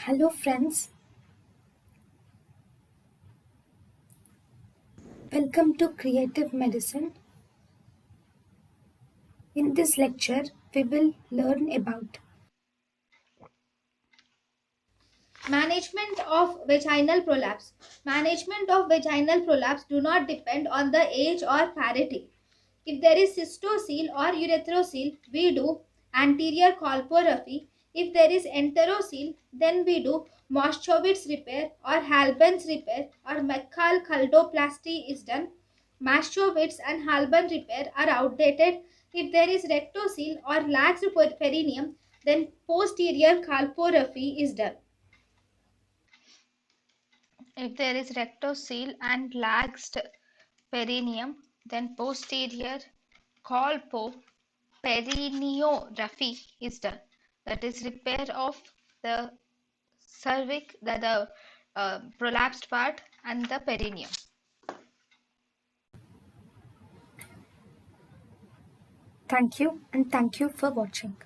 Hello friends, welcome to Creative Medicine. In this lecture, we will learn about Management of vaginal prolapse. Management of vaginal prolapse do not depend on the age or parity. If there is cystocele or urethrocoele, we do anterior colporrhaphy. If there is enterocele, then we do Moschowitz repair or Halban's repair or Mechal chaldoplasty is done. Moschowitz and Halban repair are outdated. If there is rectocele or lax perineum, then posterior colporrhaphy is done. If there is rectocele and laxed perineum, then posterior colpo perineorrhaphy is done. That is repair of the cervix, the prolapsed part and the perineum. thank you and thank you for watching.